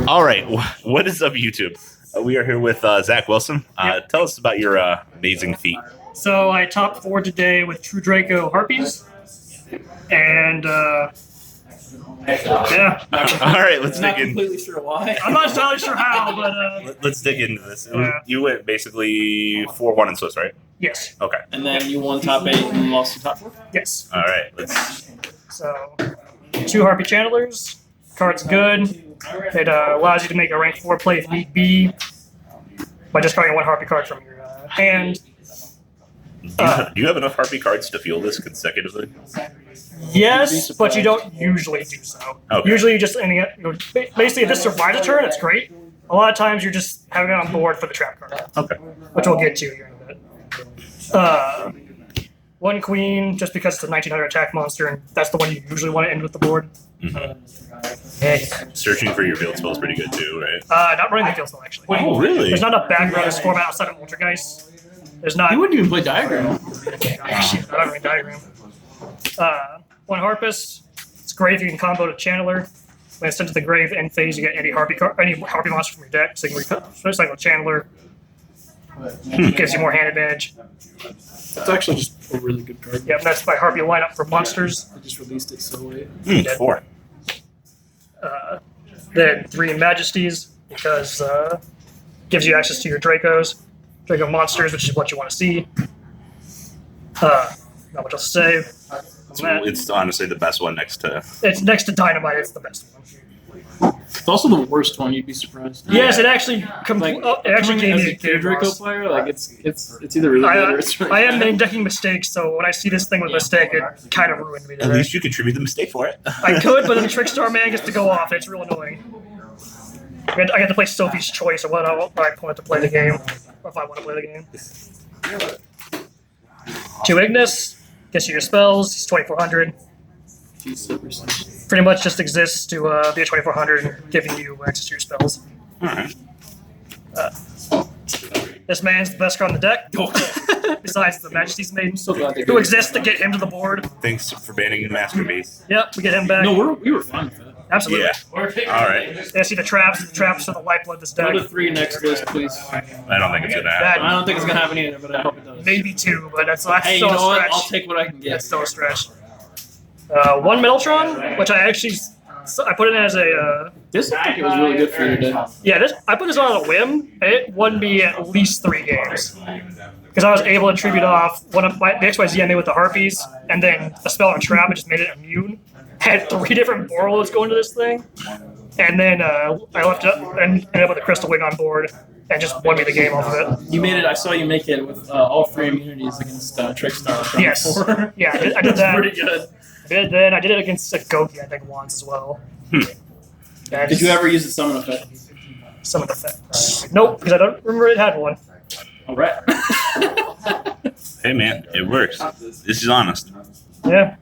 All right, what is up, YouTube? We are here with Zach Wilson. Tell us about your amazing feat. So I top 4 today with True Draco Harpies, and yeah. All right, let's dig Not in. completely sure why. I'm not entirely sure how, but Let's dig into this. Yeah. You went basically 4-1 in Swiss, right? yes, Okay. And then you won top 8 and lost to top 4. yes. All right. Let's. So 2 Harpie Channelers, card's good. It allows you to make a rank 4 play if need be by just drawing 1 Harpie card from your hand. Do you have enough Harpie cards to field this consecutively? Yes, but you don't usually do so. Okay. Usually you just basically if this survives a turn, it's great. A lot of times you're just having it on board for the trap card, Okay. which we'll get to here in a bit. 1 Queen, just because it's a 1900 attack monster, and that's the one you usually want to end with the board. Searching for your field spell is pretty good too, right? Not running the field spell, actually. Oh, really? There's not enough background in this format outside of Ultrageist. There's not. You wouldn't even play Diagram. Shit, not running diagram. 1 Harpist. It's great if you can combo to Channeler. When it's sent to the grave end phase, you get any Harpie monster from your deck, so you can recycle Channeler. Gives you more hand advantage. It's actually just a really good card. Yep, that's my Harpie lineup for monsters. I just released it so late. 4. Then 3 Majesties, because gives you access to your Dracos. Draco monsters, which is what you want to see. Not much else to say. It's honestly the best one next to. It's next to Dynamite. It's the best one. It's also the worst one. You'd be surprised. Yes, it actually Like, it actually gave as me a kid Draco player, like it's either really good or it's really I am bad. main decking mistakes, so when I see this thing with mistake, it kind of ruined me. At There. least you contribute the mistake for it. I could, but then the Trickstar man gets to go off. It's real annoying. I get to play Sophie's Choice or what I want to play the game, or if I want to play the game. 2 Ignis, gets you your spells. He's 2400. He's super simple. Pretty much just exists to be a 2400 and giving you access to your spells. Alright. This man's the best card on the deck, besides the Majesty's Maiden, So glad they who gave exists to get him to the board. Thanks for banning Masterpiece. Yep, we get him back. No, we were fine with that. Absolutely. Yeah. Alright. Yeah, see the traps. The traps are the lifeblood of this deck. Go to 3 next list, please. I don't think it's gonna happen. I don't think it's gonna happen either, but I hope it does. Maybe 2, but that's Hey, still you know a what? stretch. I'll take what I can get. That's still a stretch. 1 Metaltron, which I actually I put it in as a This looked like it was really good for you today. I put this on a whim, and it won me at least 3 games because I was able to tribute off one of the XYZ I made with the Harpies, and then a spell on trap, and just made it immune. Had 3 different Borreloads going to this thing, and then I left it up and ended up with a Crystal Wing on board, and just won me the game off of it. You made it. I saw you make it with all 3 immunities against Trickstar. Yes. Before. Yeah, I did That's that. pretty good. I did it against a Goki, I think, once as well. Yeah, Did you ever use the summon effect? Some of the effect. Nope, because I don't remember it had one. All right. Hey man, it works. This is honest. Yeah.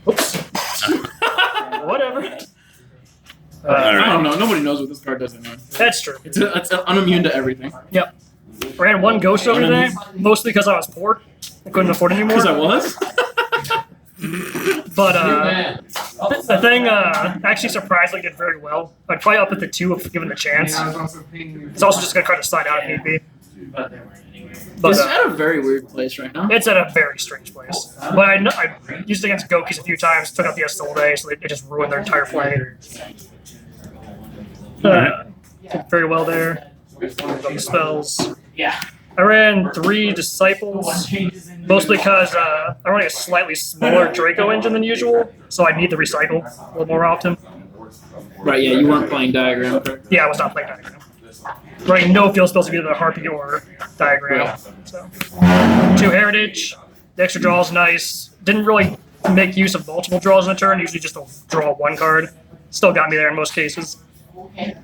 Oops. Whatever. I don't know. Nobody knows what this card does anymore. That's true. It's unimmune to everything. Yep. Ran 1 Ghost over today, mostly because I was poor. I couldn't afford it anymore. Because I was. But the thing actually surprisingly did very well. I'd probably up at the 2 if given the chance. It's also just a good card to slide out if need be. But It's at a very weird place right now. it's at a very strange place. But I used it against Gokis a few times, took out the Asole, so it just ruined their entire play. Did very well there. Got the spells. Yeah. I ran 3 Disciples, mostly because I'm running a slightly smaller Draco engine than usual, so I need to recycle a little more often. Right. Yeah. You weren't playing Diagram. Correct? Yeah, I was not playing Diagram. Running no field spells of either the Harpie or Diagram. So 2 Heritage. The extra draw is nice. Didn't really make use of multiple draws in a turn, usually just draw 1 card. Still got me there in most cases.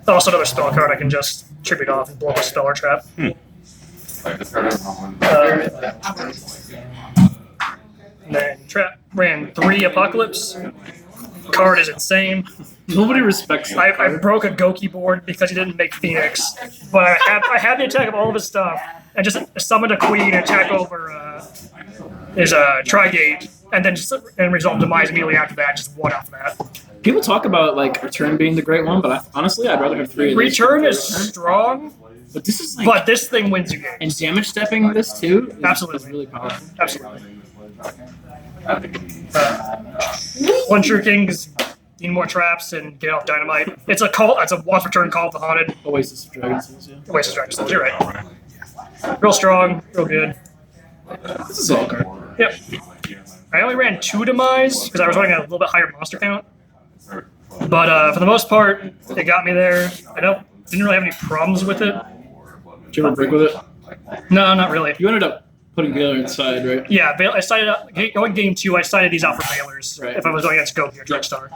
Also another spell card I can just tribute off and blow up a spell or trap. And then ran 3 Apocalypse. Card is insane. Nobody respects that. I broke a Goki board because he didn't make Phoenix, but I had the attack of all of his stuff and just summoned a Queen and attack over his Trigate and then and resolve demise immediately after that. Just one off of that. People talk about like return being the great one, but honestly, I'd rather have 3 of these. Return is strong, but this is like. But this thing wins you games. And damage stepping this too. Absolutely, really powerful. Absolutely. One True Kings. Need more traps and get off dynamite. It's a call. It's a once return call of the haunted. Oasis of Dragon Souls. Yeah. Oasis of Dragon Souls. You're right. Real strong. Real good. This is all card. Yep. I only ran 2 demise because I was running a little bit higher monster count. But for the most part, it got me there. Didn't really have any problems with it. Did you ever break with it? No, not really. You ended up putting Baylor inside, right? Yeah, I sided up, going game 2. I sided these out for Baylors if I was going against Goki or Trickstar.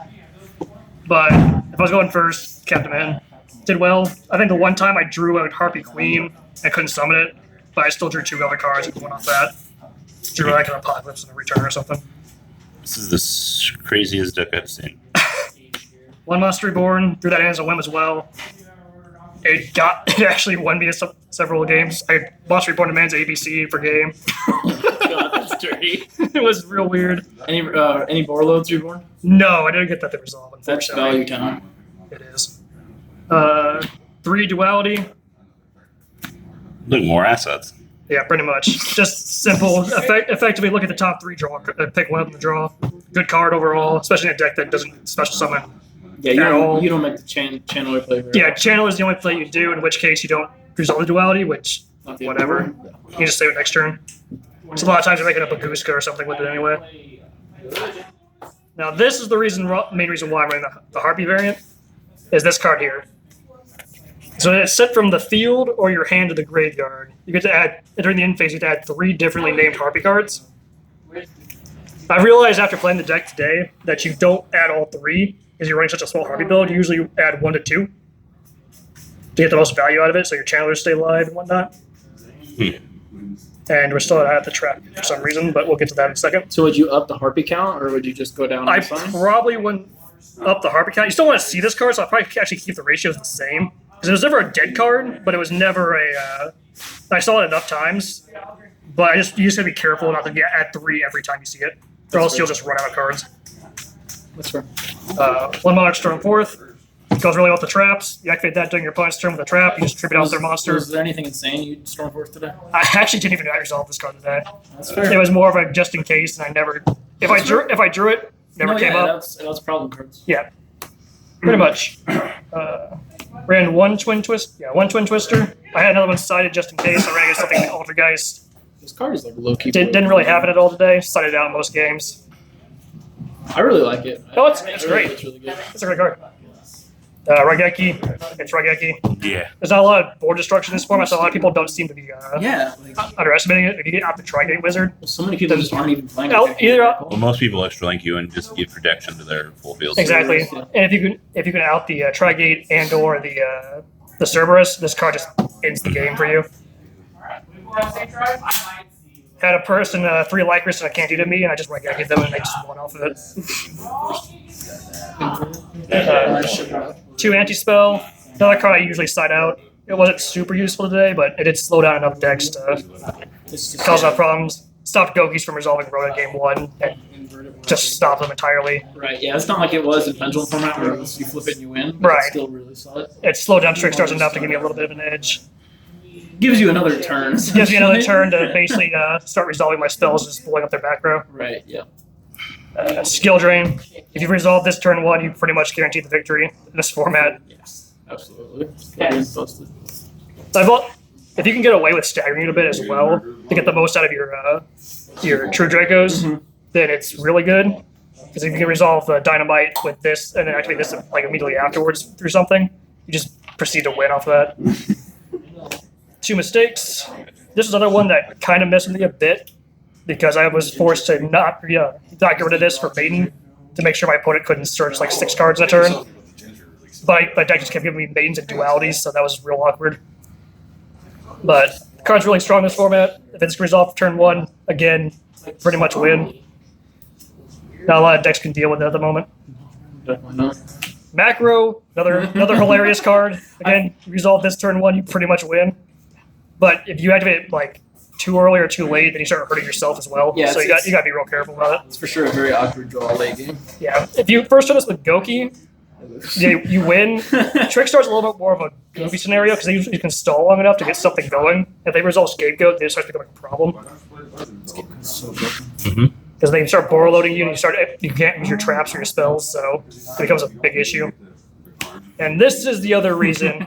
But if I was going first, kept him in. Did well. I think the one time I drew a Harpie Queen, I couldn't summon it, but I still drew 2 other cards and went off that. Drew like an Apocalypse in a return or something. This is the craziest deck I've seen. 1 Monster Reborn, threw that in as a whim as well. It actually won me several games. I Monster Reborn demands ABC for game. God, that's dirty. It was real weird. Any Borloads reborn? No, I didn't get that to resolve, That's unfortunately. value count. It is. 3 Duality. Look, more assets. Yeah, pretty much. Just simple. Effectively, look at the top 3 draw. Pick one up in the draw. Good card overall, especially in a deck that doesn't special summon. Yeah, you don't make the channeler play very Yeah, channel is the only play you do, in which case you don't resolve the duality, which, whatever. You just save it next turn. So a lot of times you're making up a Gooska or something with it anyway. Now this is the main reason why I'm running the Harpie variant, is this card here. So it's set from the field or your hand to the graveyard. You get to add, during the end phase, you get to add 3 differently named Harpie cards. I realized after playing the deck today that you don't add all 3, because you're running such a small Harpie build. You usually add 1 to 2 to get the most value out of it, so your channelers stay alive and whatnot. And we're still at the trap for some reason, but we'll get to that in a second. So would you up the Harpie count, or would you just go down? I probably wouldn't up the Harpie count. You still want to see this card, so I'll probably actually keep the ratios the same. Because it was never a dead card, but it was never a... I saw it enough times, but you just got to be careful not to get at 3 every time you see it, or else you'll just run out of cards. That's fair. 1 Monarch Storm Forth. Goes really well with the traps. You activate that during your opponent's turn with a trap. You just tribute out their monster. Was there anything insane you Stormforth today? I actually didn't even resolve this card today. That's fair. It was more of a just in case, and I never. If I drew it, never came up. That's problem cards. Yeah, pretty much. Ran 1 Twin Twist. Yeah, 1 Twin Twister. I had another one sided just in case. I ran against something like Altergeist. This card is like low key. Didn't really happen at all today. Sided out in most games. I really like it. Oh, it's great. It's really good. It's a great card. Raigeki. It's Raigeki. Yeah. There's not a lot of board destruction in this format, so a lot of people don't seem to be underestimating it. If you get out the Trigate Wizard, so many people just aren't even playing. Well, most people extra link you and just give protection to their full field. Exactly. And if you can out the Trigate and or the Cerberus, this card just ends the game for you. Had a person 3 Lycris and a Can't Do to me, and I just Raigeki them, and they just won off of it. 2 Anti-Spell. Another card I usually side out. It wasn't super useful today, but it did slow down enough decks to cause enough problems. Stopped Gokis from resolving Rhoda game 1, and just stopped them entirely. Right, yeah, it's not like it was in Pendulum format where you flip it and you win. Right. It's still really solid. It slowed down Trickstars enough to give me a little bit of an edge. Gives you another turn. Gives me another turn to basically start resolving my spells, just blowing up their back row. Right, yeah. Skill Drain. If you resolve this turn 1, you pretty much guarantee the victory in this format. Yes, absolutely. If you can get away with staggering it a bit as well to get the most out of your True Dracos, then it's really good. Because if you can resolve the Dynamite with this and then activate this like immediately afterwards through something, you just proceed to win off of that. 2 Mistakes. This is another one that kind of messed with me a bit because I was forced to not get rid of this for Maiden to make sure my opponent couldn't search like 6 cards a turn. But my deck just kept giving me Maidens and Dualities, so that was real awkward. But the card's really strong in this format. If it's resolved turn 1, again, pretty much win. Not a lot of decks can deal with it at the moment. Definitely not. Macro, another hilarious card. Again, you resolve this turn 1, you pretty much win. But if you activate like too early or too late, then you start hurting yourself as well. Yeah, so you got to be real careful about it. It's for sure a very awkward draw late game. Yeah, if you first turn this with Goki, you win. Trickstar's a little bit more of a goofy scenario because they usually can stall long enough to get something going. If they resolve Scapegoat, they start becoming a problem. So broken. Mm-hmm. Because they start bore loading you, and you can't use your traps or your spells, so it becomes a big issue. And this is the other reason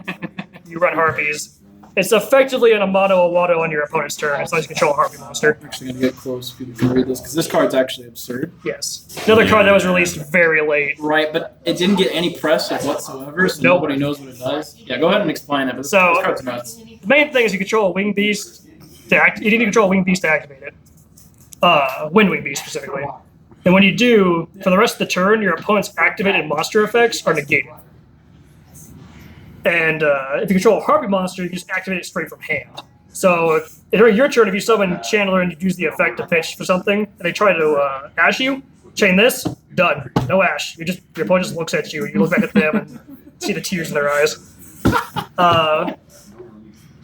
you run Harpies. It's effectively an Amado on your opponent's turn as long as you control a Harpie monster. I'm actually going to get close if you can read this, because this card's actually absurd. Yes. Another card that was released very late. Right, but it didn't get any press whatsoever, so Nope. nobody knows what it does. Yeah, go ahead and explain it, but this card's nuts. The main thing is you control a Wing Beast. You need to control a Wing Beast to activate it. Wind Wing Beast specifically. And when you do, for the rest of the turn, your opponent's activated monster effects are negated. And if you control a Harpie monster, you just activate it straight from hand. So during your turn, if you summon Chandler and you use the effect to pitch for something, and they try to ash you, chain this, done. No ash. Your opponent just looks at you, you look back at them, and see the tears in their eyes.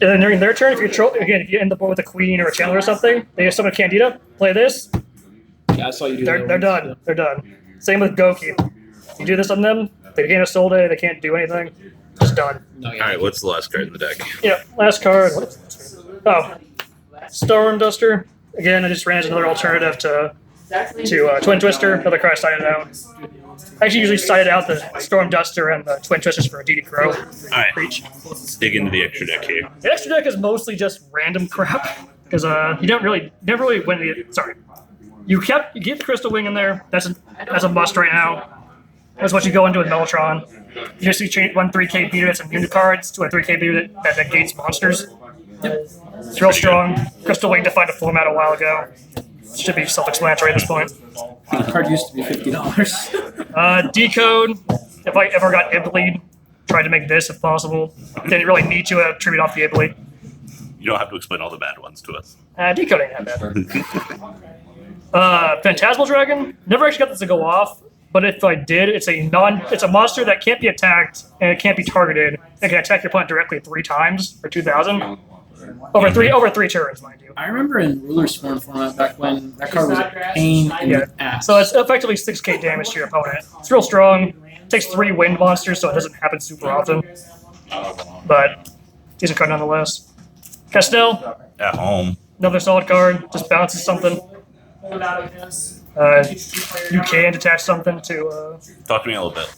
And then during their turn, if you end the board with a Queen or a Chandler or something, they just summon a Candida, play this, Yeah, I saw you do they're that. done. Yeah. They're done. Same with Goki. You do this on them, they can't assault it, they can't do anything. Just done. No, All right, what's the last card in the deck? Yeah, last card. Oh, Storm Duster. Again, I just ran as another alternative to Twin Twister. Another card I sided out. I actually usually sided out the Storm Duster and the Twin Twisters for a DD Crow. All right, Reach. let's dig into the extra deck here. The extra deck is mostly just random crap because you never really win the. Sorry, you get the Crystal Wing in there. That's a must right now. That's what you go into with Mellotron. You just change one 3K beater that's immune to cards to a 3K beater that negates monsters. It's real strong. Crystal Wing defined a format a while ago. Should be self-explanatory at this point. The card used to be $50. Decode. If I ever got Ibleed, tried to make this if possible. Didn't really need to tribute off the Ibleed. You don't have to explain all the bad ones to us. Decode ain't that bad. Phantasmal Dragon. Never actually got this to go off, but if I did, it's a monster that can't be attacked and it can't be targeted. It can attack your opponent directly 3 times for 2,000. Over three turns, mind you. I remember in Ruler Sworn format back when that card was a pain in the ass. So it's effectively 6k damage to your opponent. It's real strong. It takes 3 wind monsters, so it doesn't happen super often. But decent card nonetheless. Castell, At home. another solid card. Just bounces something. You can attach something to. Talk to me a little bit.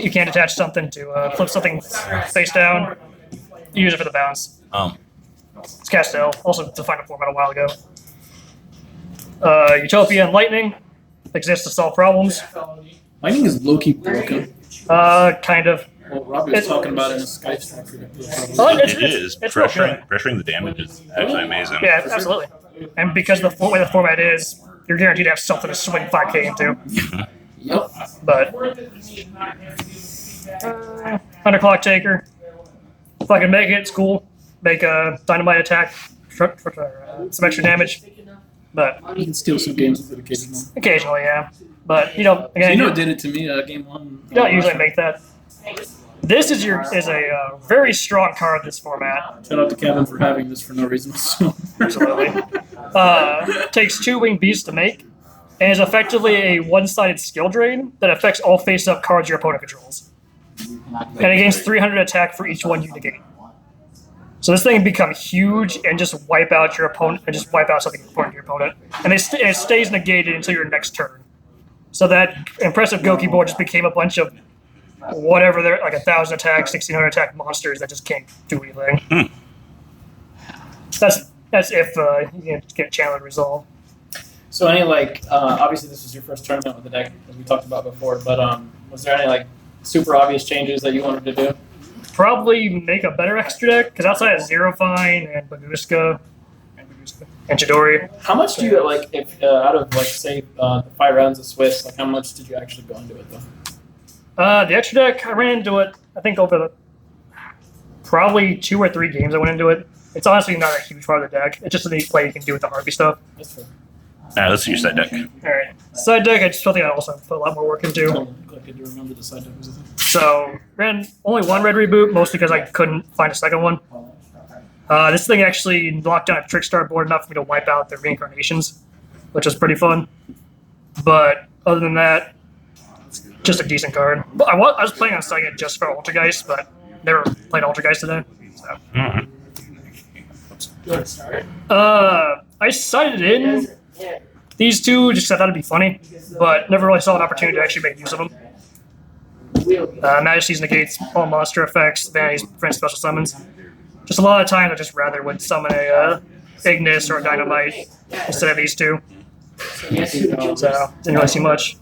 You can attach something to flip something face down. You use it for the bounce. It's Castell, also defined a format a while ago. Utopia and Lightning exists to solve problems. Lightning is low-key broken. Kind of. Well, Robbie was talking about it in a Skype stream. It is. It's real good. Pressuring the damage is actually amazing. Yeah, absolutely. And because of the way the format is, you're guaranteed to have something to swing 5k into. Yep. But Underclock Taker. If I can make it, it's cool. Make a dynamite attack for some extra damage. But You can steal some games with it occasionally. occasionally, yeah. But again, It did it to me game 1. you don't usually make that. This is a very strong card in this format. Shout out to Kevin for having this for no reason. So. Absolutely. Takes 2 winged beasts to make, and is effectively a one-sided skill drain that affects all face-up cards your opponent controls. And it gains 300 attack for each one you negate. So this thing can become huge and just wipe out your opponent, and just wipe out something important to your opponent. And it stays negated until your next turn. So that impressive Goki board just became a bunch of whatever they're like 1,000 attack, 1,600 attack monsters that just can't do anything. That's if you can get Chandler resolve. So any obviously this was your first tournament with the deck, as we talked about before, but was there any super obvious changes that you wanted to do? Probably make a better extra deck, because outside of Zero Fine and Baguska and Chidori. How much do you if out of say the 5 rounds of Swiss, how much did you actually go into it though? The extra deck, I ran into it, I think over probably 2 or 3 games I went into it. It's honestly not a huge part of the deck. It's just a neat play you can do with the Harpie stuff. That's fair. Let's see your side deck. Alright. Side deck, I just feel like I also put a lot more work into. Collected to remember the side deck was a thing. So, ran only 1 red reboot, mostly because I couldn't find a second one. This thing actually locked down a Trickstar board enough for me to wipe out the reincarnations, which was pretty fun. But other than that, just a decent card. But I was planning on selling it just for Altergeist, but never played Altergeist today. So. I sided in these two just 'cause I thought it'd be funny, but never really saw an opportunity to actually make use of them. Majesty's negates all monster effects, vanities, prevents special summons. Just a lot of times I just rather would summon a Ignis or a Dynamite instead of these two. So didn't really see much.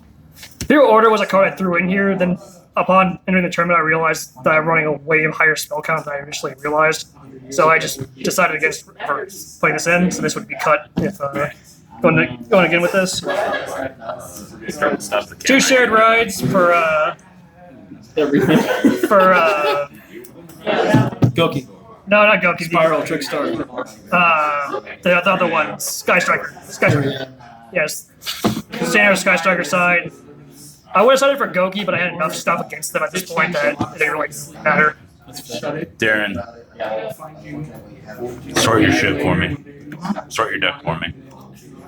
Hero Order was a card I threw in here, then upon entering the tournament I realized that I'm running a way higher spell count than I initially realized. So I just decided against putting this in, so this would be cut if going again with this. Two shared rides for Goki. no, not Goki. Spiral Trickstar. The other one, Sky Striker. Yes, standard Sky Striker side. I would have decided for Goki, but I had enough stuff against them at this point that it didn't really matter. Darren, sort your shit for me. Sort your deck for me.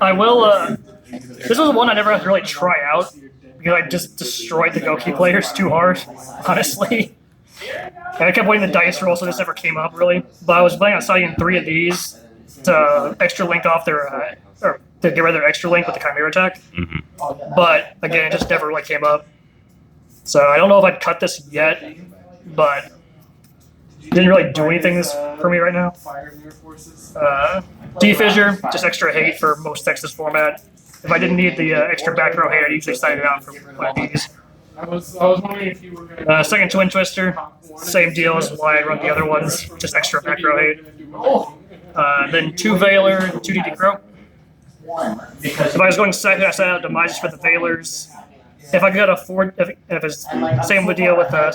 I will. This was one I never had to really try out because I just destroyed the Goki players too hard, honestly. And I kept waiting the dice roll, so this never came up really. But I was planning on signing 3 of these to extra link off their, or to get rid of their extra link with the Chimera attack. Mm-hmm. But again, it just never really came up. So I don't know if I'd cut this yet, but didn't really do anything for me right now. D-Fissure, just extra hate for most Texas format. If I didn't need the extra back row hate, I'd usually sign it out for one of these. I was wondering if you were going to... Second Twin Twister, same deal as why I run the other ones, just extra back row hate. Then 2 Veiler, 2 DD Crow. If I was going second, I set out Demises for the Veilers. If I could afford, if it's same deal with the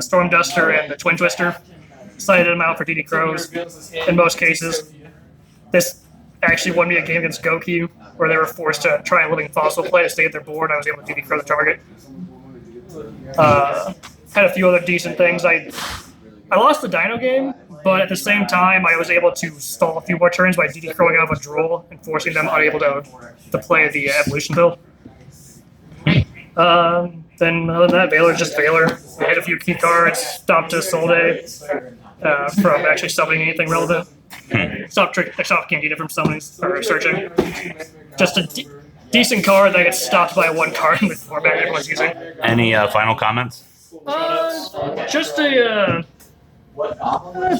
Storm Duster and the Twin Twister, cited them out for DD Crows in most cases. This actually won me a game against Goku, where they were forced to try a living fossil play to stay at their board. I was able to DD Crow the target. Had a few other decent things. I lost the Dino game, but at the same time, I was able to stall a few more turns by DD Crowing out of a drool and forcing them unable to play the Evolution build. Then other than that, Veiler's just Veiler. We hit a few key cards, stopped a Solday from actually summoning anything relevant. Stopped Candida from summoning or searching. Just a decent card that gets stopped by one card in the format everyone's using. Any final comments? Just a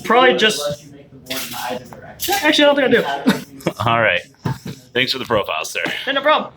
probably just. Actually, I don't think I do. All right. Thanks for the profile, sir. Hey, no problem.